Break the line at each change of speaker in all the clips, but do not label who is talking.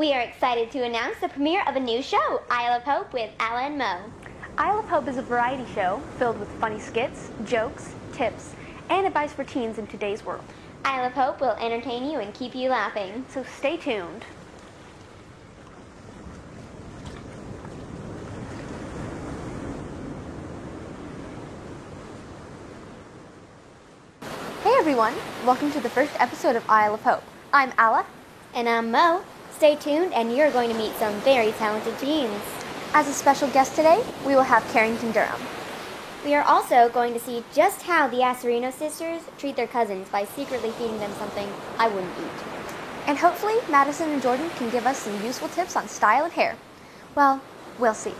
We are excited to announce the premiere of a new show, Isle of Hope with Alla and Mo.
Isle of Hope is a variety show filled with funny skits, jokes, tips, and advice for teens in today's world.
Isle of Hope will entertain you and keep you laughing.
So stay tuned. Hey everyone, welcome to the first episode of Isle of Hope. I'm Alla.
And I'm Mo. Stay tuned and you're going to meet some very talented teens.
As a special guest today, we will have Carrington Durham.
We are also going to see just how the Astorino sisters treat their cousins by secretly feeding them something I wouldn't eat.
And hopefully, Madison and Jordan can give us some useful tips on style and hair. Well, we'll see.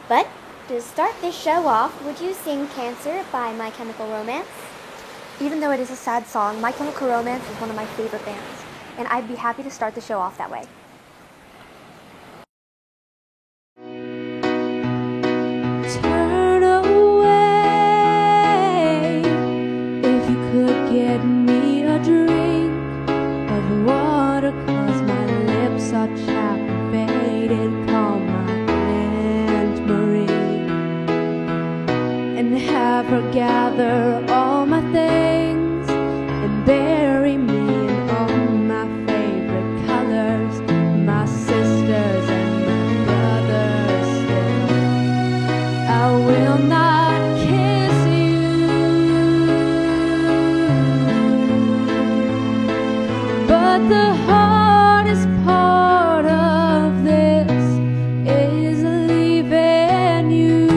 But to start this show off, would you sing Cancer by My Chemical Romance?
Even though it is a sad song, My Chemical Romance is one of my favorite bands, and I'd be happy to start the show off that way.
Turn away if you could get me a drink of water, 'cause my lips are chapped and faded. Call my Aunt Marie and have her gather all my things and bury me in all my favorite colors, my sisters and my brothers still. I will not kiss you, but the hardest part of this is leaving you.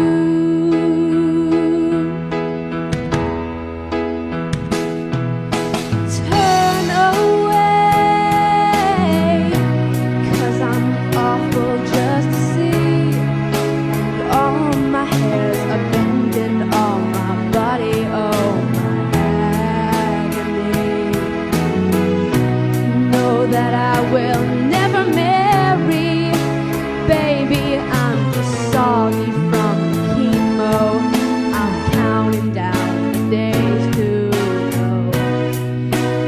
Turn away, 'cause I'm awful just to see, and all my hairs are bending, all my body, oh my agony. Know that I will never marry, baby, I'm just soggy from chemo. I'm counting down the days to go.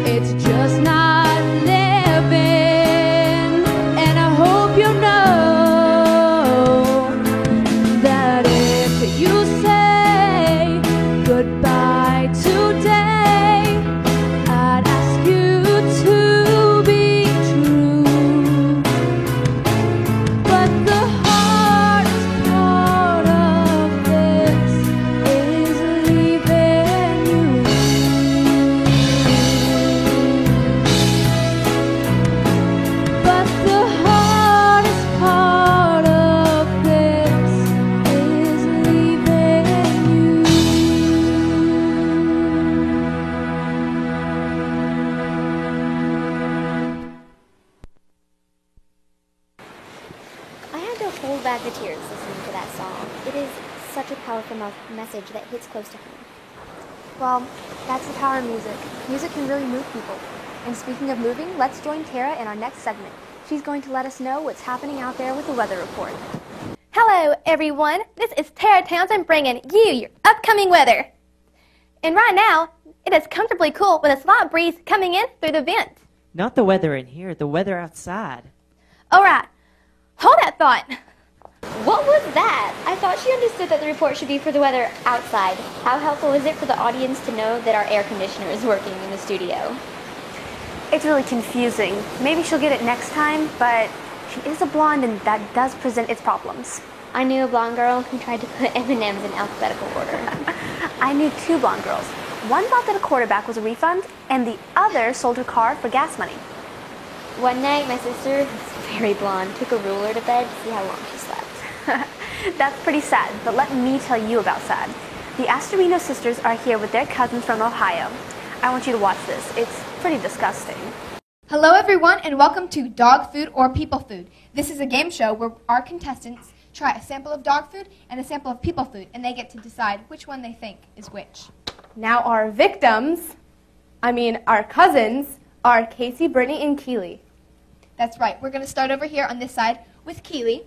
It's just not living, and I hope you know that if you say goodbye today, I'd ask you to be true. But the hardest part of this is leaving you. But the hardest part of this is leaving you.
I had to hold back the tears listening to that song. It is such a powerful message that hits close to home.
Well, that's the power of music. Music can really move people. And speaking of moving, let's join Tara in our next segment. She's going to let us know what's happening out there with the weather report.
Hello, everyone. This is Tara Townsend bringing you your upcoming weather. And right now, it is comfortably cool with a slight breeze coming in through the vent.
Not the weather in here, the weather outside.
All right, hold that thought.
What was that? I thought she understood that the report should be for the weather outside. How helpful is it for the audience to know that our air conditioner is working in the studio?
It's really confusing. Maybe she'll get it next time, but she is a blonde and that does present its problems.
I knew a blonde girl who tried to put M&Ms in alphabetical order.
I knew two blonde girls. One thought that a quarterback was a refund, and the other sold her car for gas money.
One night, my sister, who's very blonde, took a ruler to bed to see how long she slept.
That's pretty sad, but let me tell you about sad. The Astorino sisters are here with their cousins from Ohio. I want you to watch this. It's pretty disgusting.
Hello everyone and welcome to Dog Food or People Food. This is a game show where our contestants try a sample of dog food and a sample of people food, and they get to decide which one they think is which.
Now our our cousins, are Casey, Brittany, and Keely.
That's right. We're going to start over here on this side with Keely.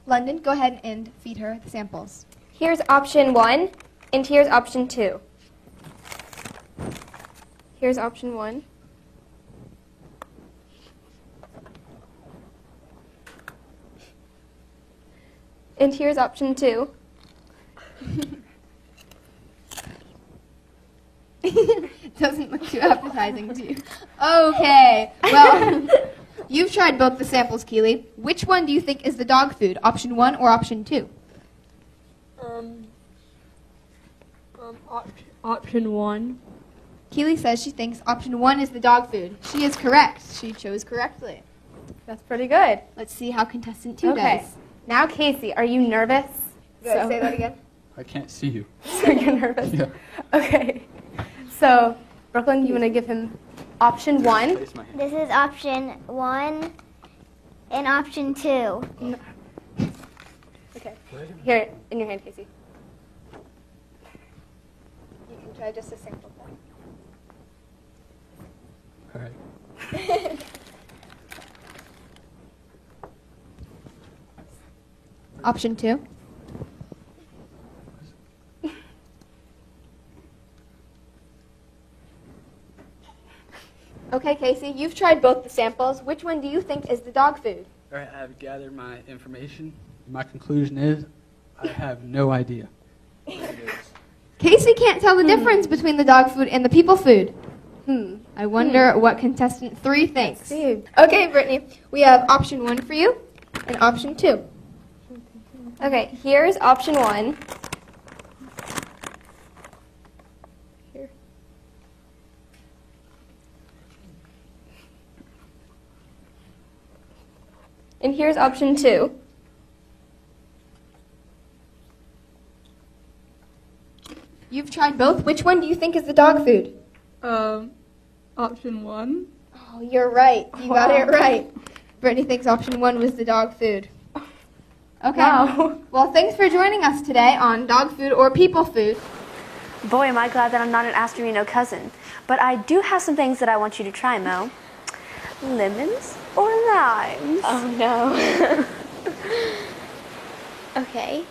London, go ahead and feed her the samples.
Here's option 1, and here's option 2. Here's option 1.
And here's option 2.
Doesn't look too appetizing to you. Okay, well, you've tried both the samples, Keely. Which one do you think is the dog food, option 1 or option 2?
Option 1.
Keely says she thinks option 1 is the dog food. She is correct. She chose correctly.
That's pretty good.
Let's see how contestant 2
Okay.
does.
Now, Casey, are you nervous?
Say that again.
I can't see you.
So you're nervous?
Yeah.
Okay. So, Brooklyn, you want to give him option 1?
Place my hand.
This is option 1 and option 2.
Okay. Here, in your hand, Casey. You can try just a sample thing.
All right.
Option 2. Okay, Casey, you've tried both the samples. Which one do you think is the dog food?
All right, I've gathered my information. My conclusion is I have no idea.
Casey can't tell the difference between the dog food and the people food. I wonder what contestant 3 thinks.
See.
Okay, Brittany, we have option 1 for you and option 2.
Okay, here's option 1. Here. And here's option 2.
You've tried both. Which one do you think is the dog food?
Option 1.
Oh, you're right. You got it right. Brittany thinks option 1 was the dog food. Okay.
Wow.
Well, thanks for joining us today on Dog Food or People Food.
Boy, am I glad that I'm not an Ask Me No cousin. But I do have some things that I want you to try, Mo. Lemons or limes?
Oh no. Okay.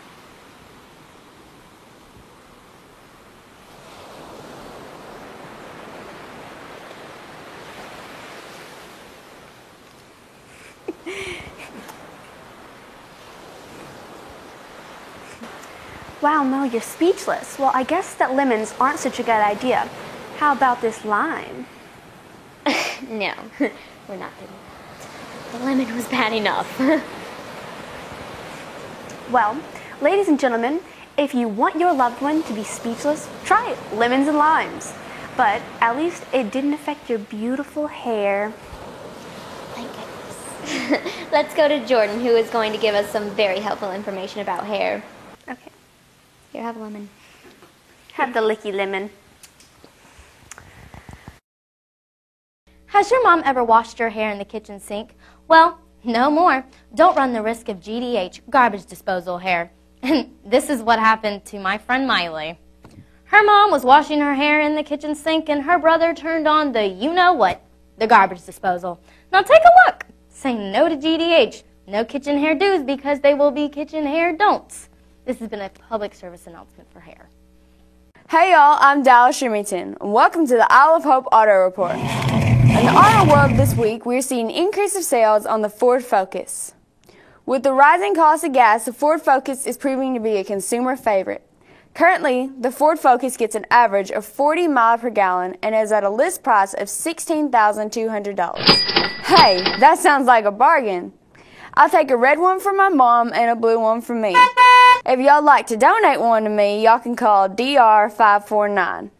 Wow, Mo, you're speechless. Well, I guess that lemons aren't such a good idea. How about this lime?
No, we're not doing that. The lemon was bad enough.
Well, ladies and gentlemen, if you want your loved one to be speechless, try it. Lemons and limes. But at least it didn't affect your beautiful hair.
Thank goodness. Let's go to Jordan, who is going to give us some very helpful information about hair.
Okay.
Here, have a lemon.
Have the licky lemon.
Has your mom ever washed your hair in the kitchen sink? Well, no more. Don't run the risk of GDH, garbage disposal hair. And this is what happened to my friend Miley. Her mom was washing her hair in the kitchen sink and her brother turned on the you-know-what, the garbage disposal. Now take a look. Say no to GDH. No kitchen hair do's because they will be kitchen hair don'ts. This has been a public service announcement for hair.
Hey y'all, I'm Dallas Shumington, and welcome to the Isle of Hope Auto Report. In the auto world this week, we're seeing an increase of sales on the Ford Focus. With the rising cost of gas, the Ford Focus is proving to be a consumer favorite. Currently, the Ford Focus gets an average of 40 miles per gallon and is at a list price of $16,200. Hey, that sounds like a bargain. I'll take a red one for my mom and a blue one for me. If y'all like to donate one to me, y'all can call DR549.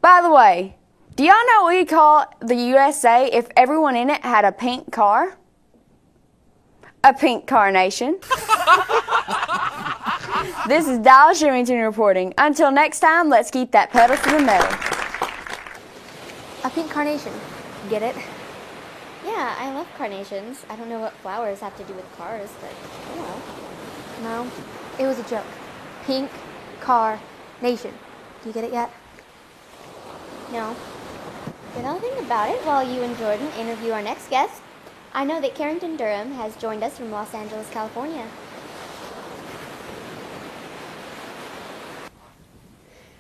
By the way, do y'all know what we'd call the USA if everyone in it had a pink car? A pink carnation. This is Dallas Shumington reporting. Until next time, let's keep that pedal to the metal.
A pink carnation. Get it?
Yeah, I love carnations. I don't know what flowers have to do with cars, but oh well.
No, it was a joke. Pink car nation. Do you get it yet?
No. But I'll think about it while you and Jordan interview our next guest. I know that Carrington Durham has joined us from Los Angeles, California.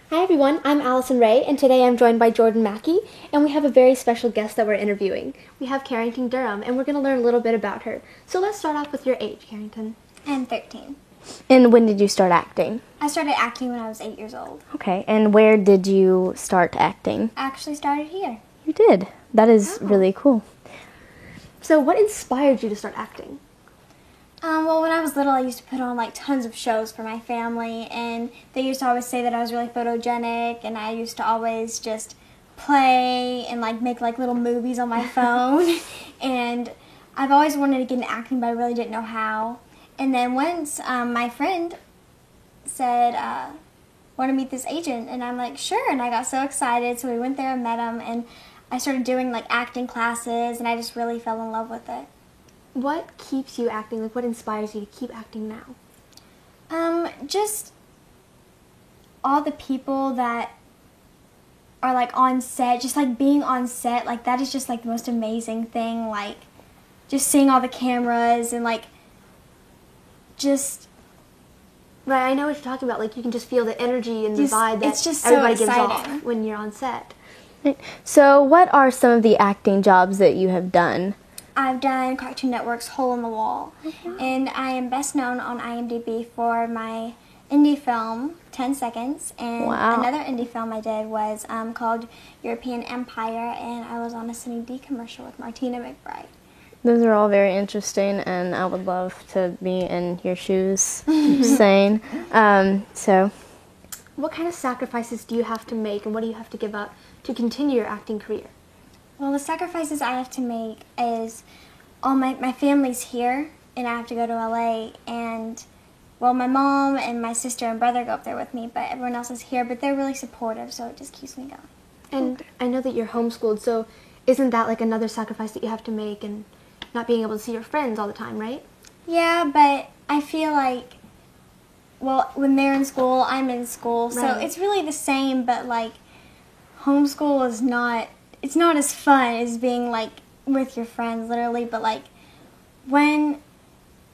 Hi everyone, I'm Allison Ray, and today I'm joined by Jordan Mackey, and we have a very special guest that we're interviewing. We have Carrington Durham, and we're going to learn a little bit about her. So let's start off with your age, Carrington.
I'm 13.
And when did you start acting?
I started acting when I was 8 years old.
Okay, and where did you start acting?
I actually started here.
You did. That is really cool.
So what inspired you to start acting?
Well, when I was little, I used to put on like tons of shows for my family, and they used to always say that I was really photogenic, and I used to always just play and like make like little movies on my phone. And I've always wanted to get into acting, but I really didn't know how. And then once my friend said, want to meet this agent, and I'm like, sure, and I got so excited, so we went there and met him, and I started doing like acting classes, and I just really fell in love with it.
What keeps you acting? Like, what inspires you to keep acting now?
Just all the people that are like on set, just like being on set, like that is just like the most amazing thing, like just seeing all the cameras and like just...
Right, I know what you're talking about. Like, you can just feel the energy and the vibe that
it's just so
everybody gives
exciting.
off when you're on set.
So what are some of the acting jobs that you have done?
I've done Cartoon Network's Hole in the Wall, and I am best known on IMDb for my indie film, 10 Seconds, and another indie film I did was called European Empire, and I was on a Sunny D commercial with Martina McBride.
Those are all very interesting, and I would love to be in your shoes, saying. So,
what kind of sacrifices do you have to make, and what do you have to give up to continue your acting career?
Well, the sacrifices I have to make is all my family's here, and I have to go to LA, and well, my mom and my sister and brother go up there with me, but everyone else is here, but they're really supportive, so it just keeps me going.
And I know that you're homeschooled, so isn't that like another sacrifice that you have to make, and not being able to see your friends all the time, right?
Yeah, but I feel like, well, when they're in school, I'm in school, so it's really the same, but like homeschool is not, it's not as fun as being like with your friends, literally, but like when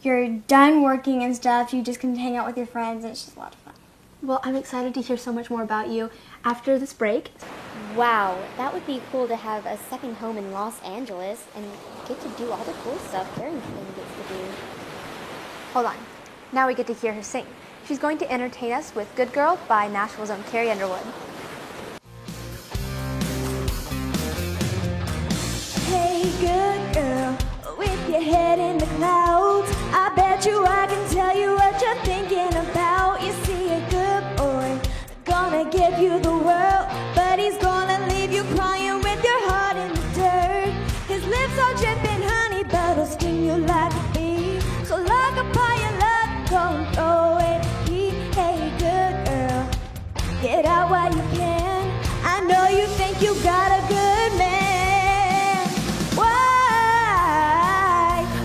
you're done working and stuff, you just can hang out with your friends, and it's just a lot of fun.
Well, I'm excited to hear so much more about you after this break.
Wow, that would be cool to have a second home in Los Angeles and get to do all the cool stuff Carrington gets to do.
Hold on. Now we get to hear her sing. She's going to entertain us with Good Girl by Nashville's own Carrie Underwood.
Hey, good girl, with your head in the clouds, I bet you I can tell you what you're thinking about. You see, a good boy gonna give you the world, but he's gonna leave you crying with your heart in the dirt. His lips are dripping honey, but he'll sting you like a bee. So lock up all your love, don't throw it. Hey, good girl, get out while you can. I know you think you got a good man.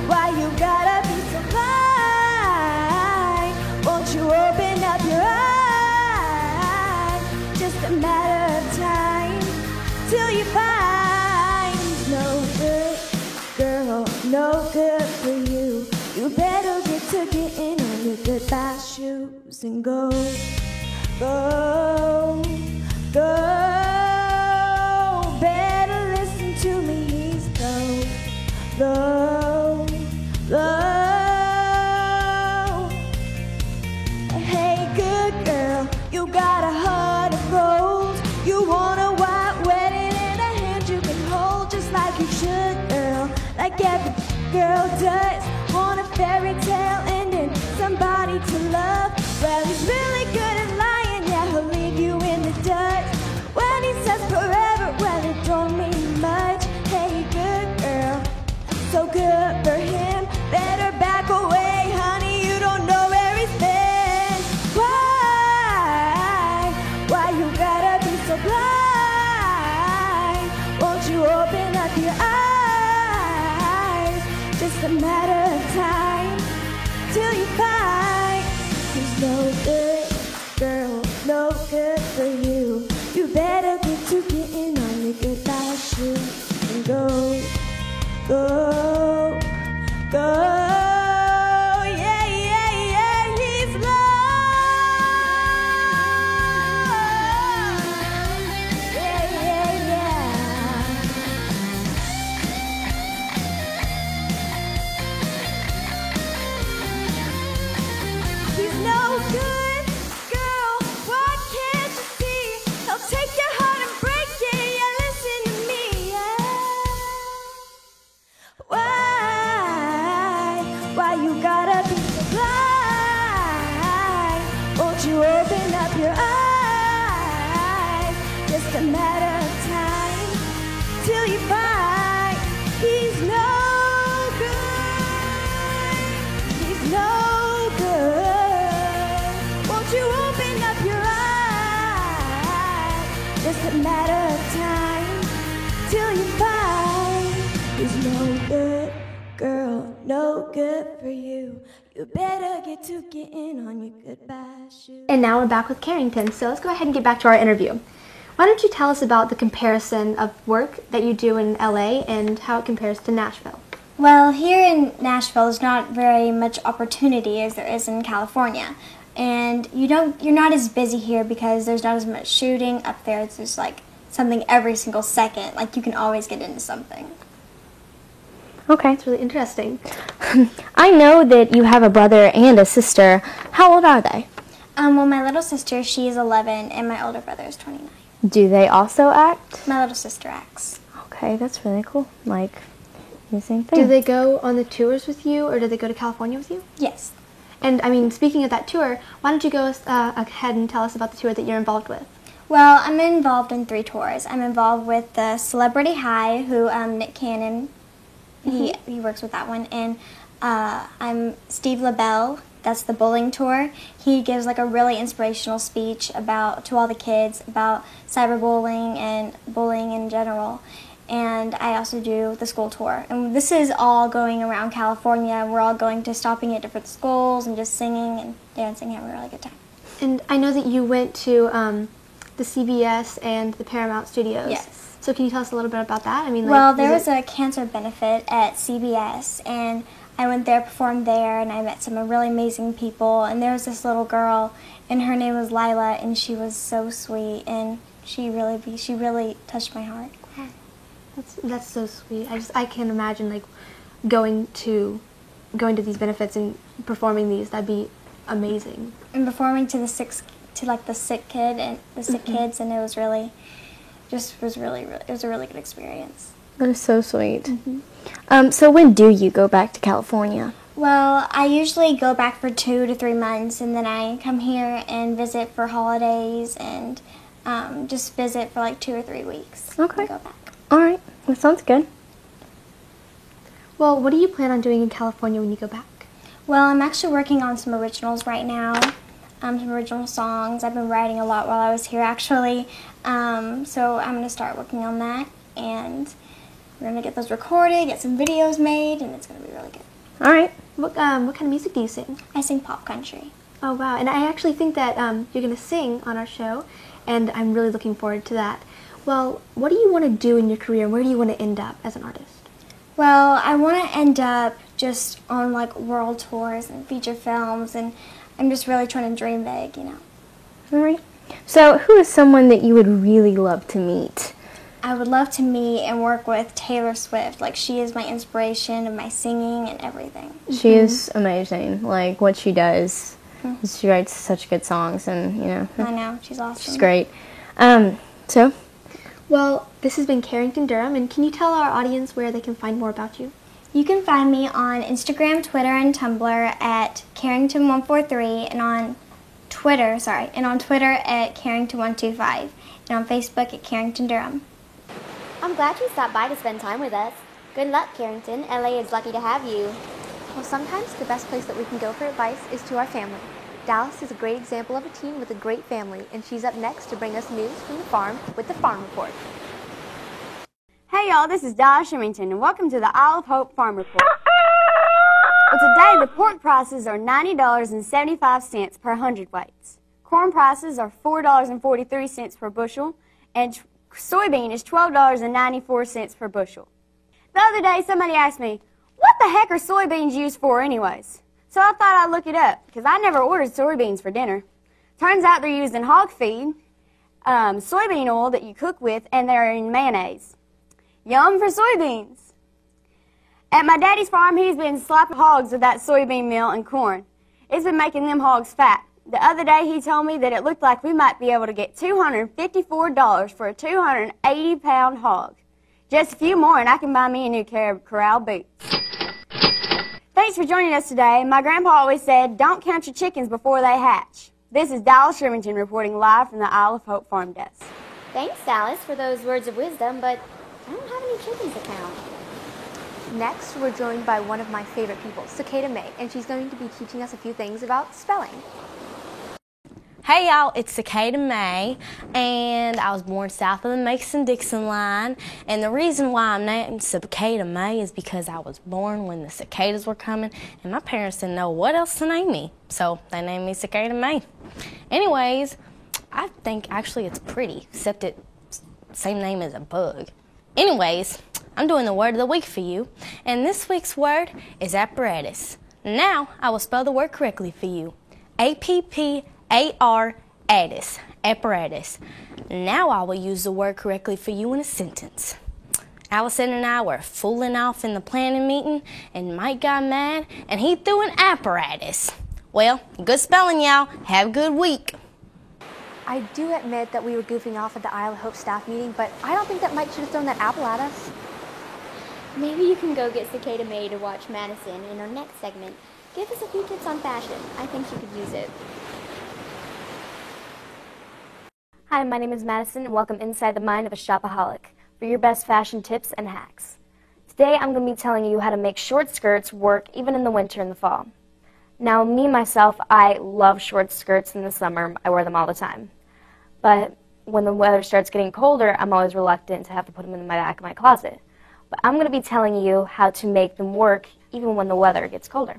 Why you gotta be so blind? Won't you open up your eyes? Just a matter of time till you find no good girl, no good for you. You better get to getting on your goodbye shoes and go, go, go. Better listen to me, he's low, low, low. Hey, good girl, you got a heart of gold. You want a white wedding and a hand you can hold, just like you should, girl, like every girl does. Want a fairy tale ending, somebody to love. Well, he's really good at lying, yeah, he'll leave you in the dust. When he says forever, well, it don't mean much. Hey, good girl, so good for him. Better back away, honey, you don't know where he's been. Why you gotta be so blind? Won't you open up your eyes? Just a matter of time till you find he's no good, girl, no good for you. You better get to getting on your goodbye shoes and go, go, go. Yeah, yeah, yeah, he's low. Yeah, yeah, yeah. good girl, what can't you see? He'll take your heart and break it, yeah, listen to me, yeah. Why you gotta be so blind? Won't you open up your eyes? Just a matter of time till you find he's no good. He's no good. Won't you open up your eyes? Just a matter of time till you find he's no good. Girl, no good for you. You better get to getting on your goodbye shoes.
And now we're back with Carrington, so let's go ahead and get back to our interview. Why don't you tell us about the comparison of work that you do in LA and how it compares to Nashville?
Well, here in Nashville, there's not very much opportunity as there is in California. And you're not as busy here because there's not as much shooting. Up there, it's just like something every single second. Like you can always get into something.
Okay.
It's really interesting.
I know that you have a brother and a sister. How old are they?
Well, my little sister, she is 11, and my older brother is 29.
Do they also act?
My little sister acts.
Okay, that's really cool. Like, the same thing.
Do they go on the tours with you, or do they go to California with you?
Yes.
And, I mean, speaking of that tour, why don't you go ahead and tell us about the tour that you're involved with?
Well, I'm involved in 3 tours. I'm involved with the Celebrity High, who Nick Cannon, he works with that one, and I'm Steve LaBelle. That's the bowling tour. He gives like a really inspirational speech to all the kids about cyberbullying and bullying in general. And I also do the school tour. And this is all going around California. We're all going to stopping at different schools and just singing and dancing, having a really good time.
And I know that you went to the CBS and the Paramount Studios.
Yes.
So can you tell us a little bit about that? I mean,
well, there was a cancer benefit at CBS, and I went there, performed there, and I met some really amazing people. And there was this little girl, and her name was Lila, and she was so sweet, and she really touched my heart.
That's so sweet. I can't imagine like going to these benefits and performing these. That'd be amazing.
And performing to the sick kid and the sick kids, and it was really it was a really good experience.
That is so sweet. So when do you go back to California?
Well, I usually go back for 2 to 3 months, and then I come here and visit for holidays and just visit for like 2 or 3 weeks.
Okay.
And go back.
All right. That sounds good.
Well, what do you plan on doing in California when you go back?
Well, I'm actually working on some originals right now. Some original songs. I've been writing a lot while I was here, actually. So I'm going to start working on that, and we're going to get those recorded, get some videos made, and it's going to be really good.
All right.
What kind of music do you sing?
I sing pop country.
Oh, wow. And I actually think that you're going to sing on our show, and I'm really looking forward to that. Well, what do you want to do in your career? Where do you want to end up as an artist?
Well, I want to end up just on like world tours and feature films, and I'm just really trying to dream big, you know.
All right. So who is someone that you would really love to meet?
I would love to meet and work with Taylor Swift. Like, she is my inspiration of my singing and everything.
She is amazing. Like, what she does. She writes such good songs, and, you know.
I know. She's awesome.
She's great.
Well, this has been Carrington Durham, and can you tell our audience where they can find more about you?
You can find me on Instagram, Twitter, and Tumblr at Carrington143, and on Twitter at Carrington125, and on Facebook at Carrington Durham.
I'm glad you stopped by to spend time with us. Good luck, Carrington. LA is lucky to have you. Well, sometimes the best place that we can go for advice is to our family. Dallas is a great example of a teen with a great family, and she's up next to bring us news from the farm with the Farm Report.
Hey y'all, this is Dallas Shermington, and welcome to the Isle of Hope Farm Report. Well, today the pork prices are $90.75 per hundredweights. Corn prices are $4.43 per bushel, and soybean is $12.94 per bushel. The other day somebody asked me, what the heck are soybeans used for anyways? So I thought I'd look it up, because I never ordered soybeans for dinner. Turns out they're used in hog feed, soybean oil that you cook with, and they're in mayonnaise. Yum for soybeans. At my daddy's farm, he's been slapping hogs with that soybean meal and corn. It's been making them hogs fat. The other day he told me that it looked like we might be able to get $254 for a 280-pound hog. Just a few more and I can buy me a new pair of corral boots. Thanks for joining us today. My grandpa always said, don't count your chickens before they hatch. This is Dallas Remington reporting live from the Isle of Hope Farm Desk.
Thanks, Dallas, for those words of wisdom, but I don't have any chickens to count.
Next, we're joined by one of my favorite people, Cicada May, and she's going to be teaching us a few things about spelling.
Hey y'all, it's Cicada May, and I was born south of the Mason-Dixon line, and the reason why I'm named Cicada May is because I was born when the cicadas were coming, and my parents didn't know what else to name me, so they named me Cicada May. Anyways, I think actually it's pretty, except it's same name as a bug. Anyways, I'm doing the word of the week for you, and this week's word is apparatus. Now, I will spell the word correctly for you. A-P-P-A-R-atus, apparatus. Now I will use the word correctly for you in a sentence. Allison and I were fooling off in the planning meeting, and Mike got mad, and he threw an apparatus. Well, good spelling, y'all. Have a good week.
I do admit that we were goofing off at the Isle of Hope staff meeting, but I don't think that Mike should have thrown that apple at us.
Maybe you can go get Cicada May to watch Madison in our next segment. Give us a few tips on fashion. I think she could use it.
Hi, my name is Madison, and welcome inside the mind of a shopaholic for your best fashion tips and hacks. Today, I'm going to be telling you how to make short skirts work even in the winter and the fall. Now, me, myself, I love short skirts in the summer. I wear them all the time. But when the weather starts getting colder, I'm always reluctant to have to put them in the back of my closet. But I'm going to be telling you how to make them work even when the weather gets colder.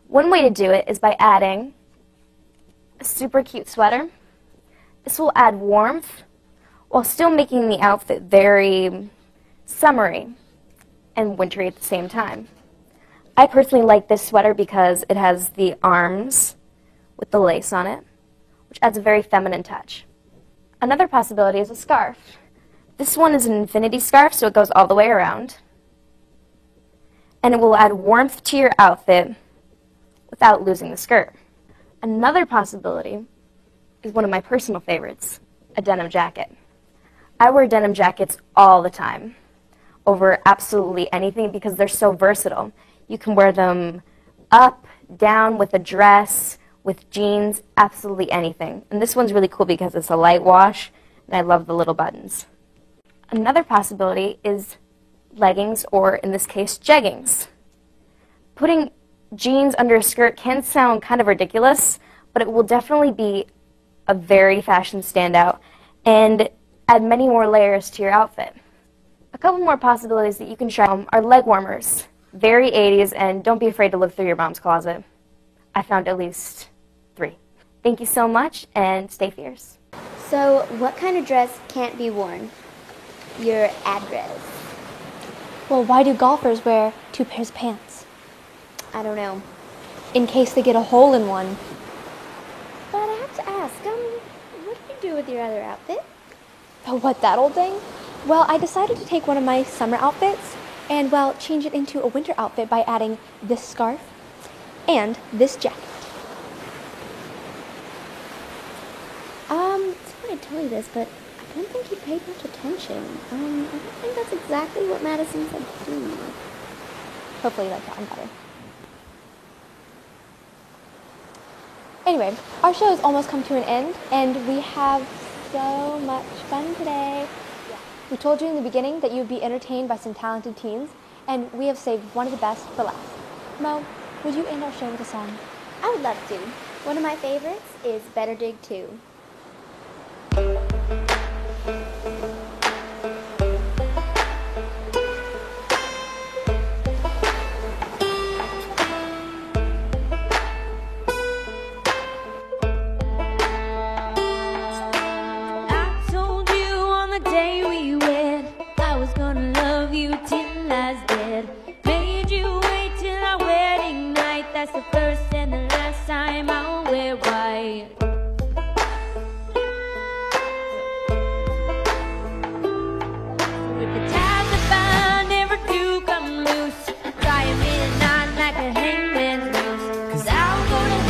One way to do it is by adding a super cute sweater. This will add warmth while still making the outfit very summery and wintry at the same time. I personally like this sweater because it has the arms with the lace on it, which adds a very feminine touch. Another possibility is a scarf. This one is an infinity scarf, so it goes all the way around. And it will add warmth to your outfit without losing the skirt. Another possibility is one of my personal favorites, a denim jacket. I wear denim jackets all the time over absolutely anything because they're so versatile. You can wear them up, down, with a dress, with jeans, absolutely anything. And this one's really cool because it's a light wash, and I love the little buttons. Another possibility is leggings, or in this case, jeggings. Putting jeans under a skirt can sound kind of ridiculous, but it will definitely be a very fashion standout and add many more layers to your outfit. A couple more possibilities that you can try are leg warmers. Very 80s, and don't be afraid to look through your mom's closet. I found at least 3. Thank you so much, and stay fierce.
So, what kind of dress can't be worn? Your address.
Well, why do golfers wear 2 pairs of pants?
I don't know.
In case they get a hole in one.
But I have to ask, what do you do with your other outfit?
Oh, what, that old thing? Well, I decided to take one of my summer outfits and, well, change it into a winter outfit by adding this scarf and this jacket.
Sorry to tell you this, but I don't think you paid much attention. I don't think that's exactly what Madison said to do.
Hopefully you like that one better. Anyway, our show has almost come to an end, and we have so much fun today. We told you in the beginning that you'd be entertained by some talented teens, and we have saved one of the best for last. Mo, would you end our show with a song?
I would love to. One of my favorites is Better Dig 2.
Cause I'm gonna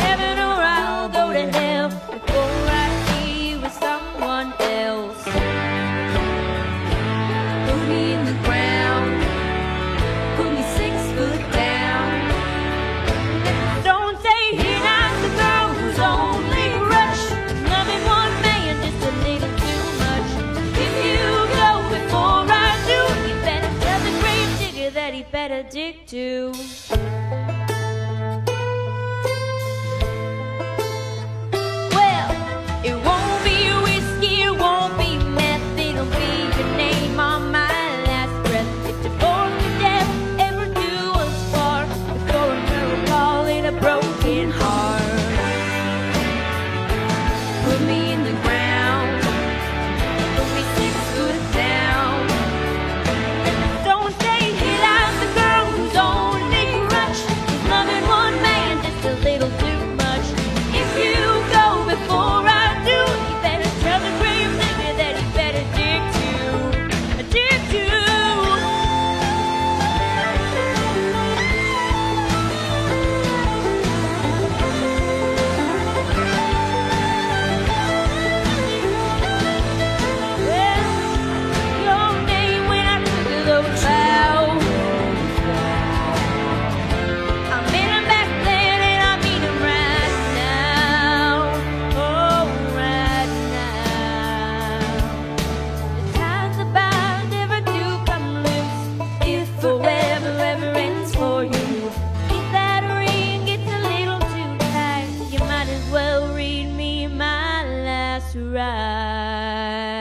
last rites.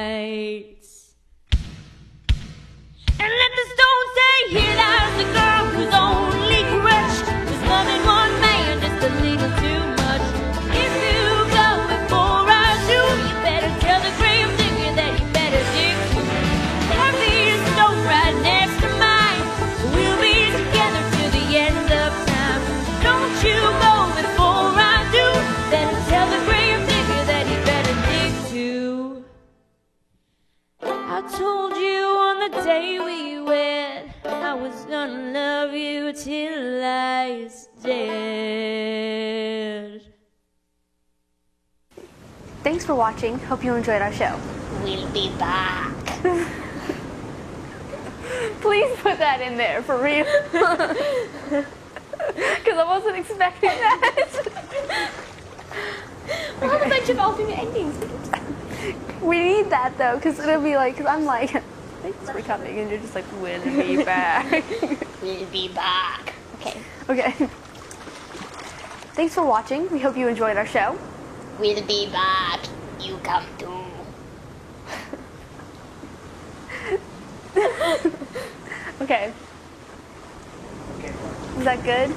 And let the stone say, here lies the girl who's only crushed was loving one man just a little too much. If you go before I do, you better tell the grave digger that he better dig too. There'll be a stone right next to mine, we'll be together till the end of time. Don't you go before I do, better tell the grave digger that he better dig too. I told you on the day we wed, I was gonna love you till I was dead.
Thanks for watching. Hope you enjoyed our show.
We'll be back.
Please put that in there for real. Because I wasn't expecting that.
We'll have a bunch of alternate endings.
We need that though, because it'll be like, because I'm like, thanks for coming, and you're just like, we'll be back.
We'll be back.
Okay. Okay. Thanks for watching. We hope you enjoyed our show.
We'll be back. You come too.
Okay. Is that good?